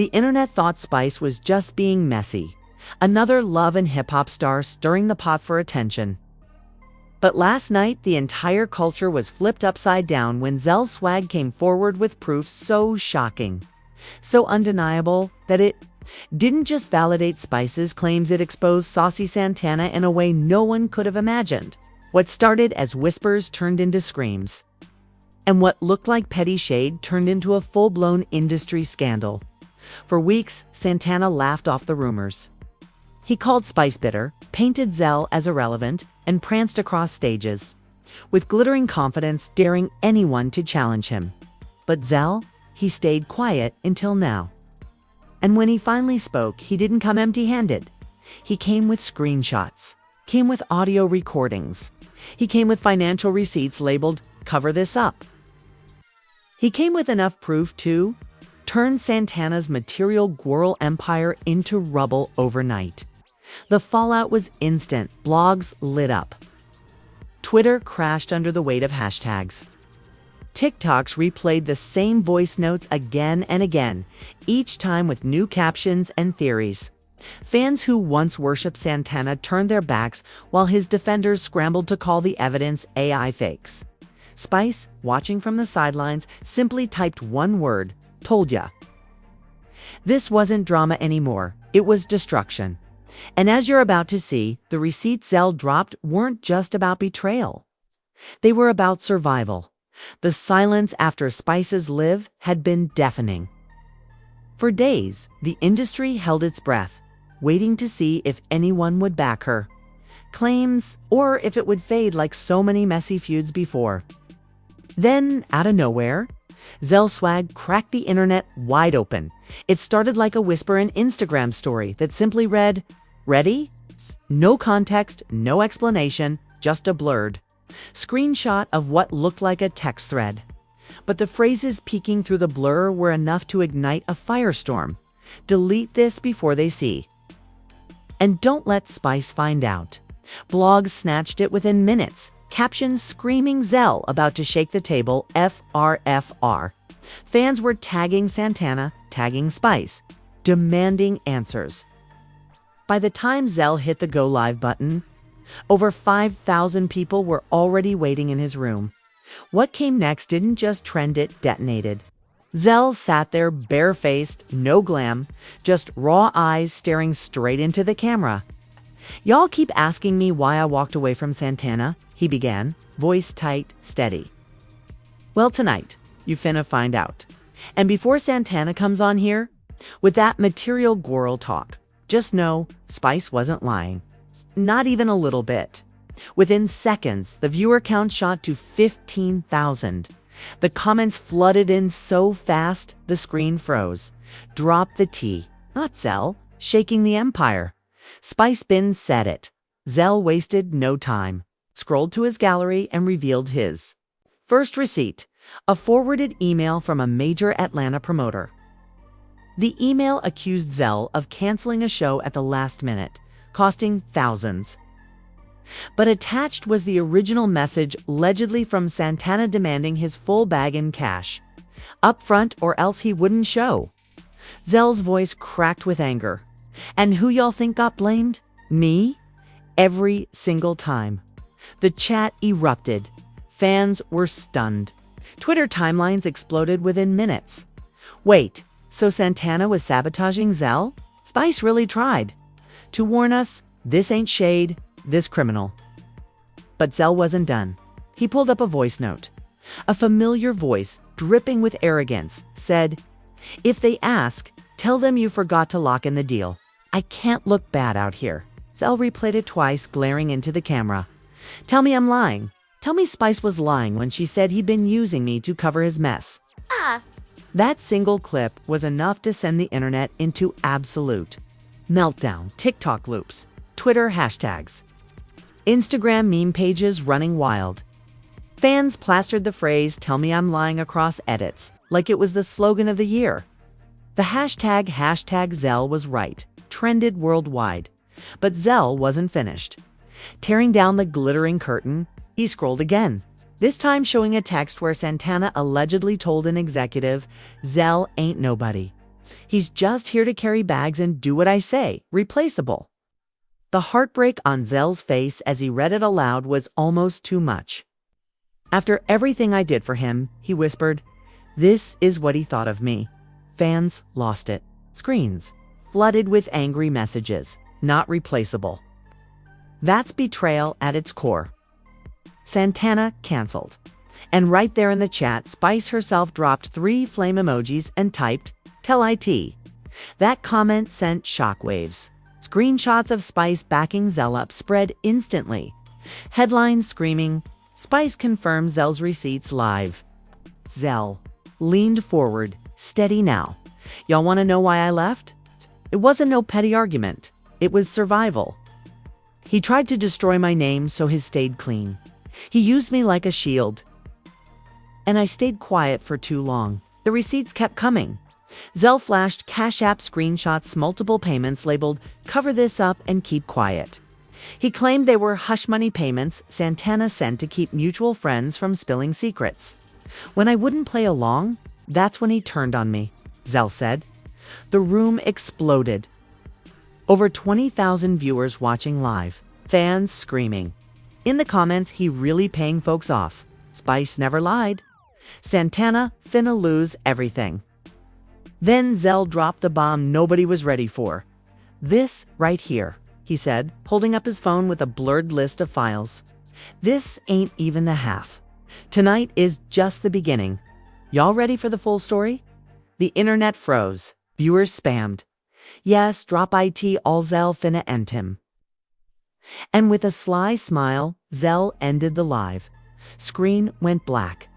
The internet thought Spice was just being messy, another love and hip-hop star stirring the pot for attention. But last night, the entire culture was flipped upside down when Zel Swag came forward with proof so shocking, so undeniable that it didn't just validate Spice's claims, it exposed Saucy Santana in a way no one could have imagined. What started as whispers turned into screams, and what looked like petty shade turned into a full-blown industry scandal. For weeks, Santana laughed off the rumors. He called Spice bitter, painted Zell as irrelevant, and pranced across stages, with glittering confidence, daring anyone to challenge him. But Zell, he stayed quiet until now. And when he finally spoke, he didn't come empty-handed. He came with screenshots, came with audio recordings. He came with financial receipts labeled, "Cover this up." He came with enough proof to turn Santana's material gwirl empire into rubble overnight. The fallout was instant. Blogs lit up. Twitter crashed under the weight of hashtags. TikToks replayed the same voice notes again and again, each time with new captions and theories. Fans who once worshipped Santana turned their backs while his defenders scrambled to call the evidence AI fakes. Spice, watching from the sidelines, simply typed one word: "Told ya." This wasn't drama anymore. It was destruction. And as you're about to see, the receipts Zell dropped weren't just about betrayal. They were about survival. The silence after Spice's live had been deafening. For days, the industry held its breath, waiting to see if anyone would back her claims or if it would fade like so many messy feuds before. Then, out of nowhere, Zel Swag cracked the internet wide open. It started like a whisper in Instagram story that simply read, "Ready?" No context, no explanation, just a blurred screenshot of what looked like a text thread. But the phrases peeking through the blur were enough to ignite a firestorm. Delete this before they see. And don't let Spice find out. Blogs snatched it within minutes. Captions screaming Zell about to shake the table, FRFR. Fans were tagging Santana, tagging Spice, demanding answers. By the time Zell hit the go live button, over 5,000 people were already waiting in his room. What came next didn't just trend, it detonated. Zell sat there barefaced, no glam, just raw eyes staring straight into the camera. "Y'all keep asking me why I walked away from Santana," he began, voice tight, steady. "Well, tonight, you finna find out. And before Santana comes on here, with that material gwirl talk, just know Spice wasn't lying. Not even a little bit." Within seconds, the viewer count shot to 15,000. The comments flooded in so fast, the screen froze. "Drop the T." Not Zell, shaking the empire. Spice Bin said it. Zell wasted no time. Scrolled to his gallery and revealed his first receipt, a forwarded email from a major Atlanta promoter. The email accused Zell of canceling a show at the last minute, costing thousands. But attached was the original message, allegedly from Santana, demanding his full bag in cash, up front, or else he wouldn't show. Zell's voice cracked with anger. And who y'all think got blamed? Me? Every single time. The chat erupted. Fans were stunned. Twitter timelines exploded within minutes. Wait, so Santana was sabotaging Zell? Spice really tried to warn us, this ain't shade, this criminal. But Zell wasn't done. He pulled up a voice note. A familiar voice, dripping with arrogance, said, "If they ask, tell them you forgot to lock in the deal. I can't look bad out here." Zell replayed it twice, glaring into the camera. "Tell me I'm lying. Tell me Spice was lying when she said he'd been using me to cover his mess." That single clip was enough to send the internet into absolute meltdown. TikTok loops, Twitter hashtags, Instagram meme pages running wild. Fans plastered the phrase, "Tell me I'm lying," across edits, like it was the slogan of the year. The hashtag Zell was right trended worldwide. But Zell wasn't finished. Tearing down the glittering curtain, he scrolled again, this time showing a text where Santana allegedly told an executive, "Zell ain't nobody. He's just here to carry bags and do what I say. Replaceable. The heartbreak on Zell's face as he read it aloud was almost too much. After everything I did for him, he whispered, this is what he thought of me. Fans lost it. Screens flooded with angry messages. Not replaceable. That's betrayal at its core. Santana canceled. And right there in the chat, Spice herself dropped 3 flame emojis and typed, tell IT. That comment sent shockwaves. Screenshots of Spice backing Zell up spread instantly. Headlines screaming, Spice confirms Zell's receipts live. Zell leaned forward, steady now. Y'all want to know why I left? It wasn't no petty argument. It was survival. He tried to destroy my name so his stayed clean. He used me like a shield. And I stayed quiet for too long. The receipts kept coming. Zell flashed Cash App screenshots, multiple payments labeled, cover this up and keep quiet. He claimed they were hush money payments Santana sent to keep mutual friends from spilling secrets. When I wouldn't play along, that's when he turned on me, Zell said. The room exploded. Over 20,000 viewers watching live, fans screaming. In the comments, he really paying folks off. Spice never lied. Santana finna lose everything. Then Zell dropped the bomb nobody was ready for. This right here, he said, holding up his phone with a blurred list of files. This ain't even the half. Tonight is just the beginning. Y'all ready for the full story? The internet froze. Viewers spammed. Yes, drop IT, all Zell finna end him. And with a sly smile, Zell ended the live. Screen went black.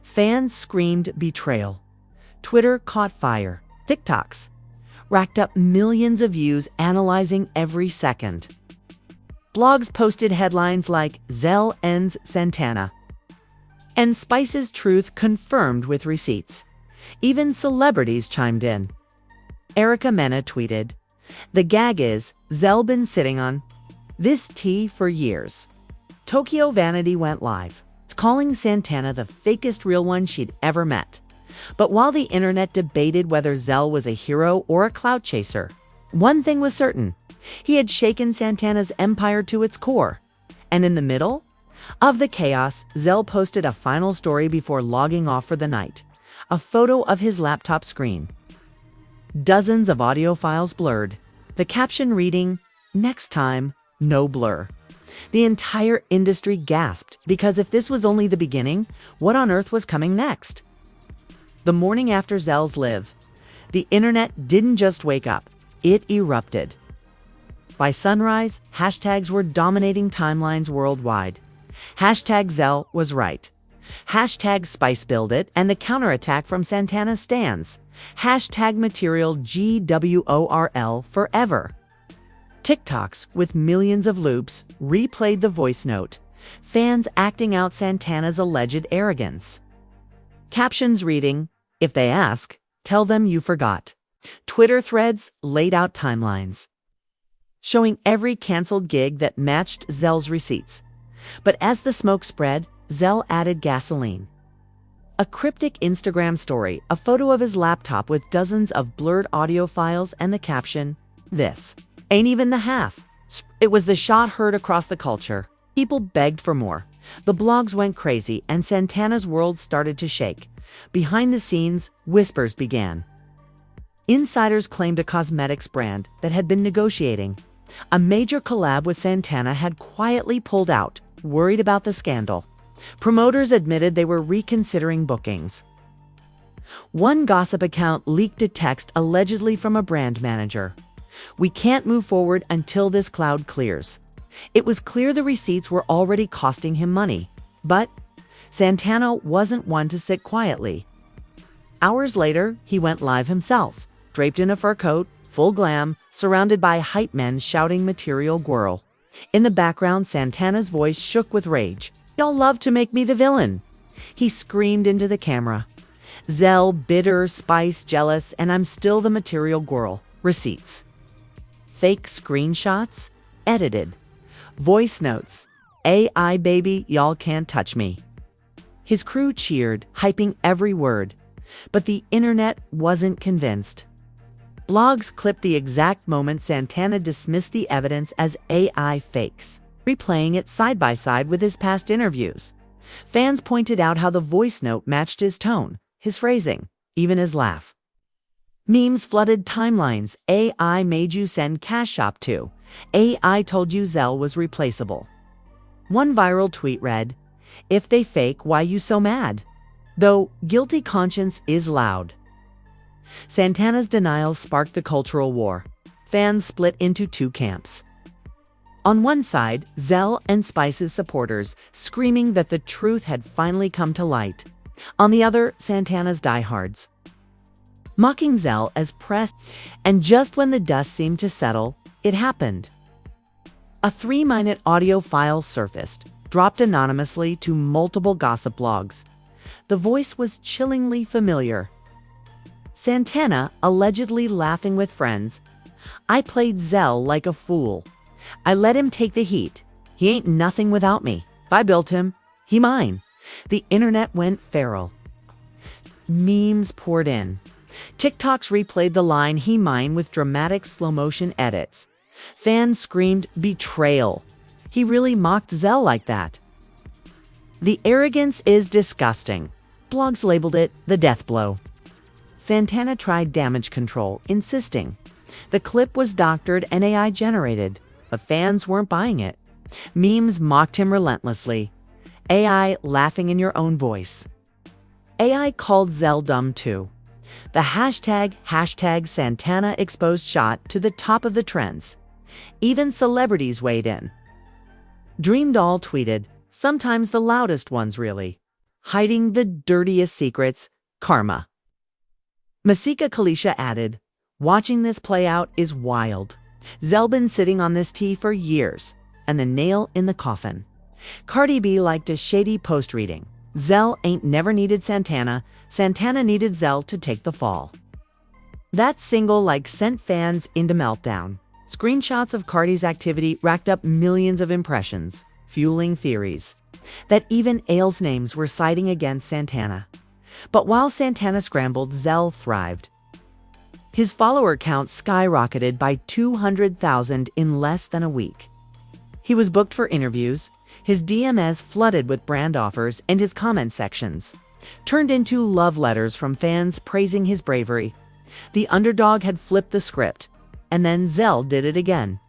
Fans screamed betrayal. Twitter caught fire. TikToks racked up millions of views analyzing every second. Blogs posted headlines like Zell ends Santana. And Spice's truth confirmed with receipts. Even celebrities chimed in. Erica Mena tweeted, the gag is, Zell been sitting on this tea for years. Tokyo Vanity went live, calling Santana the fakest real one she'd ever met. But while the internet debated whether Zell was a hero or a clout chaser, one thing was certain. He had shaken Santana's empire to its core. And in the middle of the chaos, Zell posted a final story before logging off for the night. A photo of his laptop screen. Dozens of audio files blurred. The caption reading, next time, no blur. The entire industry gasped, because if this was only the beginning, what on earth was coming next? The morning after Zell's live, the internet didn't just wake up, it erupted. By sunrise, hashtags were dominating timelines worldwide. Hashtag Zell was right. Hashtag Spice build it, and the counterattack from Santana stands. Hashtag material GWORL forever. TikToks with millions of loops replayed the voice note, fans acting out Santana's alleged arrogance. Captions reading, if they ask, tell them you forgot. Twitter threads laid out timelines, showing every canceled gig that matched Zell's receipts. But as the smoke spread, Zell added gasoline. A cryptic Instagram story, a photo of his laptop with dozens of blurred audio files and the caption, this ain't even the half. It was the shot heard across the culture. People begged for more. The blogs went crazy and Santana's world started to shake. Behind the scenes, whispers began. Insiders claimed a cosmetics brand that had been negotiating. A major collab with Santana had quietly pulled out, worried about the scandal. Promoters admitted they were reconsidering bookings. One gossip account leaked a text allegedly from a brand manager. We can't move forward until this cloud clears. It was clear the receipts were already costing him money. But Santana wasn't one to sit quietly. Hours later, he went live himself, draped in a fur coat, full glam, surrounded by hype men shouting material gwirl. In the background, Santana's voice shook with rage. Y'all love to make me the villain. He screamed into the camera. Zell, bitter, Spice, jealous, and I'm still the material gwirl. Receipts. Fake screenshots? Edited. Voice notes. AI baby, y'all can't touch me. His crew cheered, hyping every word. But the internet wasn't convinced. Blogs clipped the exact moment Santana dismissed the evidence as AI fakes, replaying it side by side with his past interviews. Fans pointed out how the voice note matched his tone, his phrasing, even his laugh. Memes flooded timelines. AI made you send cash shop to. AI told you Zell was replaceable. One viral tweet read, "If they fake, why you so mad?" Though guilty conscience is loud. Santana's denial sparked the cultural war. Fans split into two camps. On one side, Zell and Spice's supporters screaming that the truth had finally come to light. On the other, Santana's diehards, mocking Zell as pressed, and just when the dust seemed to settle, it happened. A 3-minute audio file surfaced, dropped anonymously to multiple gossip blogs. The voice was chillingly familiar. Santana allegedly laughing with friends. "I played Zell like a fool. I let him take the heat. He ain't nothing without me. If I built him, he mine." The internet went feral. Memes poured in. TikToks replayed the line "he mine" with dramatic slow-motion edits. Fans screamed "betrayal." He really mocked Zell like that. The arrogance is disgusting. Blogs labeled it the death blow. Santana tried damage control, insisting the clip was doctored and AI generated, but fans weren't buying it. Memes mocked him relentlessly. AI laughing in your own voice. AI called Zell dumb too. The hashtag Santana exposed shot to the top of the trends. Even celebrities weighed in. Dreamdoll tweeted, "Sometimes the loudest ones really. Hiding the dirtiest secrets, karma." Masika Kalisha added, "Watching this play out is wild. Zell been sitting on this tea for years, and the nail in the coffin." Cardi B liked a shady post reading. "Zell ain't never needed Santana. Santana needed Zell to take the fall." That single sent fans into meltdown. Screenshots of Cardi's activity racked up millions of impressions, fueling theories that even Ailes names were siding against Santana. But while Santana scrambled, Zell thrived. His follower count skyrocketed by 200,000 in less than a week. He was booked for interviews, his DMs flooded with brand offers, and his comment sections turned into love letters from fans praising his bravery. The underdog had flipped the script, and then Zell did it again.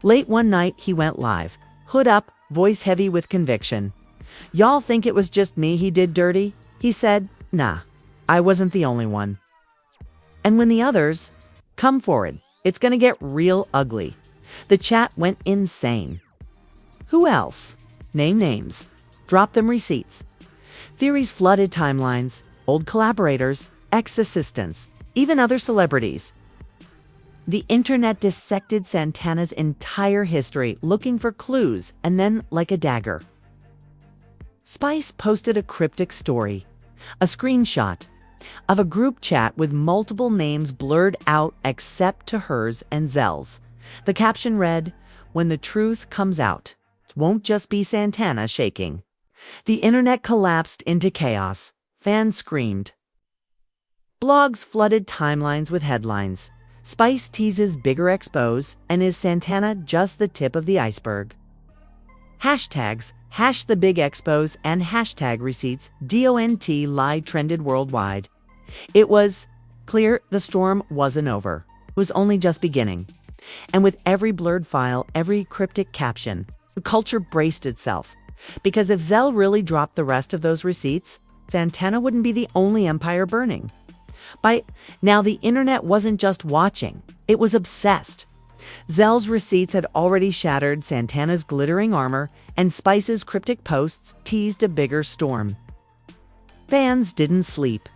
Late one night, he went live, hood up, voice heavy with conviction. "Y'all think it was just me he did dirty?" He said, "Nah, I wasn't the only one. And when the others come forward, it's gonna get real ugly." The chat went insane. Who else? Name names. Drop them receipts. Theories flooded timelines, old collaborators, ex-assistants, even other celebrities. The internet dissected Santana's entire history, looking for clues, and then, like a dagger, Spice posted a cryptic story, a screenshot of a group chat with multiple names blurred out except to hers and Zell's. The caption read, "When the truth comes out, it won't just be Santana shaking." The internet collapsed into chaos. Fans screamed. Blogs flooded timelines with headlines. Spice teases bigger expose, and is Santana just the tip of the iceberg? Hashtags, # the big expose and hashtag receipts, DONT lie trended worldwide. It was clear the storm wasn't over. It was only just beginning. And with every blurred file, every cryptic caption, the culture braced itself. Because if Zell really dropped the rest of those receipts, Santana wouldn't be the only empire burning. By now, the internet wasn't just watching, it was obsessed. Zell's receipts had already shattered Santana's glittering armor, and Spice's cryptic posts teased a bigger storm. Fans didn't sleep.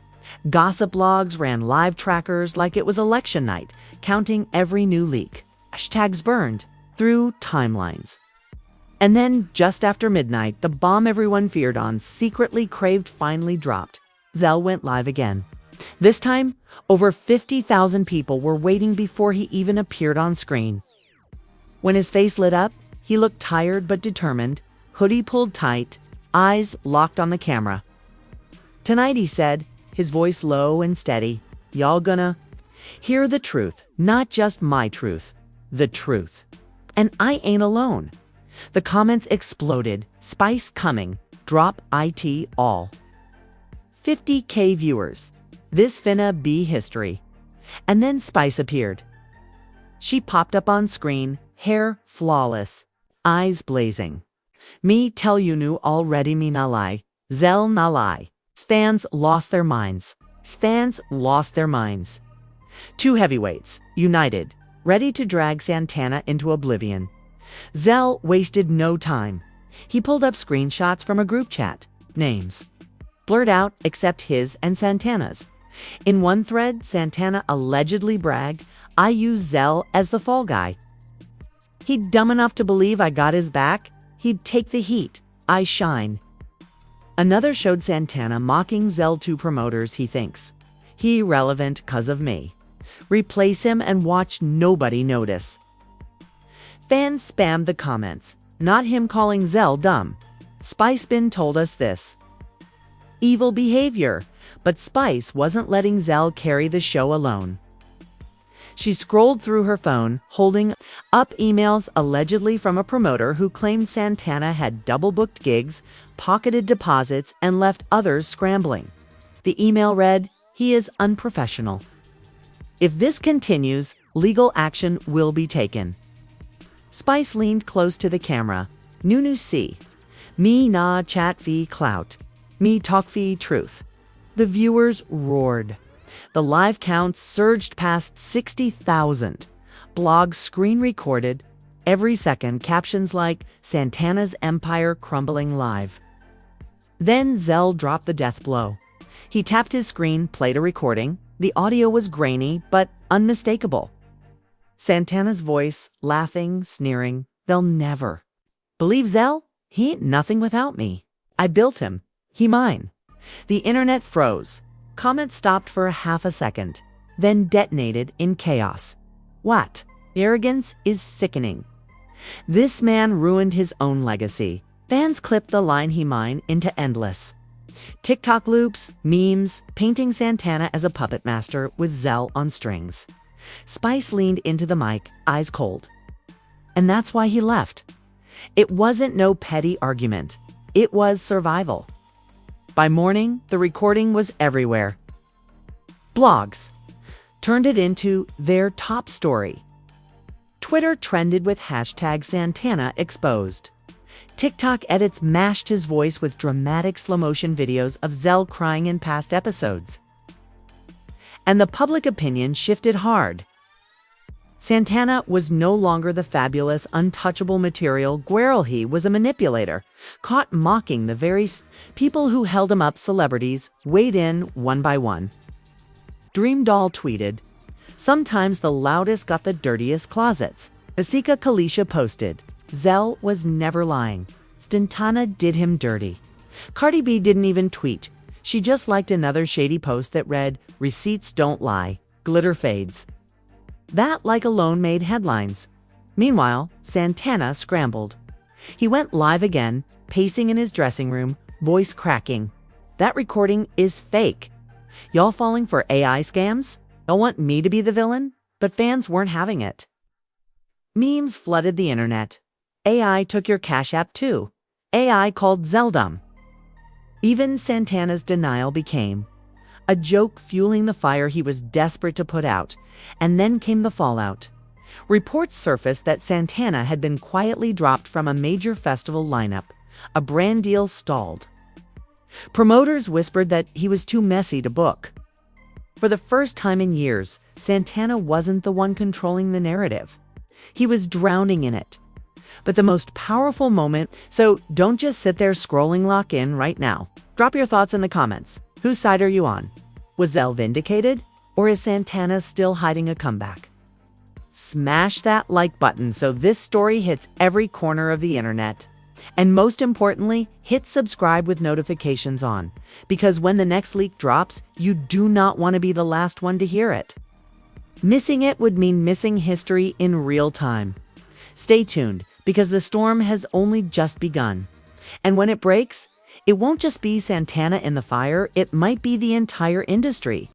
Gossip blogs ran live trackers like it was election night, counting every new leak. Hashtags burned through timelines. And then, just after midnight, the bomb everyone feared on, secretly craved, finally dropped. Zell went live again. This time, over 50,000 people were waiting before he even appeared on screen. When his face lit up, he looked tired but determined, hoodie pulled tight, eyes locked on the camera. "Tonight," he said, his voice low and steady, "y'all gonna..." Hear the truth, not just my truth, the truth. And I ain't alone. The comments exploded. Spice coming. Drop IT all. 50K viewers. This finna be history. And then Spice appeared. She popped up on screen, hair flawless, eyes blazing. Me tell you nu already me na lie. Zell na lie. Fans lost their minds. Fans lost their minds. Two heavyweights, united, ready to drag Santana into oblivion. Zell wasted no time. He pulled up screenshots from a group chat. Names. Blurred out except his and Santana's. In one thread, Santana allegedly bragged, "I use Zell as the fall guy. He'd dumb enough to believe I got his back. He'd take the heat. I shine." Another showed Santana mocking Zell to promoters he thinks. He irrelevant 'cause of me. Replace him and watch nobody notice. Fans spammed the comments, not him calling Zell dumb. Spice Bin told us this. Evil behavior, but Spice wasn't letting Zell carry the show alone. She scrolled through her phone, holding up emails allegedly from a promoter who claimed Santana had double-booked gigs, pocketed deposits, and left others scrambling. The email read, "He is unprofessional. If this continues, legal action will be taken." Spice leaned close to the camera. "Nunu see. Me na chat fee clout. Me talk fee truth." The viewers roared. The live counts surged past 60,000. Blogs screen recorded. Every second, captions like, "Santana's empire crumbling live." Then Zell dropped the death blow. He tapped his screen, played a recording. The audio was grainy, but unmistakable. Santana's voice, laughing, sneering. "They'll never. Believe Zell? He ain't nothing without me. I built him. He mine." The internet froze. Comments stopped for half a second, then detonated in chaos. What? Arrogance is sickening. This man ruined his own legacy. Fans clipped the line "he mine" into endless. TikTok loops, memes, painting Santana as a puppet master with Zell on strings. Spice leaned into the mic, eyes cold. And that's why he left. It wasn't no petty argument. It was survival. By morning, the recording was everywhere. Blogs turned it into their top story. Twitter trended with hashtag Santana exposed. TikTok edits mashed his voice with dramatic slow-motion videos of Zell crying in past episodes. And the public opinion shifted hard. Santana was no longer the fabulous, untouchable material Guerrero. He was a manipulator, caught mocking the very people who held him up. Celebrities weighed in one by one. Dream Doll tweeted, "Sometimes the loudest got the dirtiest closets." Asika Kalisha posted, "Zell was never lying. Santana did him dirty." Cardi B didn't even tweet. She just liked another shady post that read, "Receipts don't lie. Glitter fades." That like alone made headlines. Meanwhile, Santana scrambled. He went live again, pacing in his dressing room, voice cracking. "That recording is fake. Y'all falling for AI scams? Y'all want me to be the villain?" But fans weren't having it. Memes flooded the internet. "AI took your Cash App too. AI called Zell dumb." Even Santana's denial became a joke, fueling the fire he was desperate to put out. And then came the fallout. Reports surfaced that Santana had been quietly dropped from a major festival lineup. A brand deal stalled. Promoters whispered that he was too messy to book. For the first time in years, Santana wasn't the one controlling the narrative. He was drowning in it. But the most powerful moment, so don't just sit there scrolling, lock in right now. Drop your thoughts in the comments. Whose side are you on? Was Zell vindicated? Or is Santana still hiding a comeback? Smash that like button so this story hits every corner of the internet. And most importantly, hit subscribe with notifications on. Because when the next leak drops, you do not want to be the last one to hear it. Missing it would mean missing history in real time. Stay tuned, because the storm has only just begun. And when it breaks, it won't just be Santana in the fire, it might be the entire industry.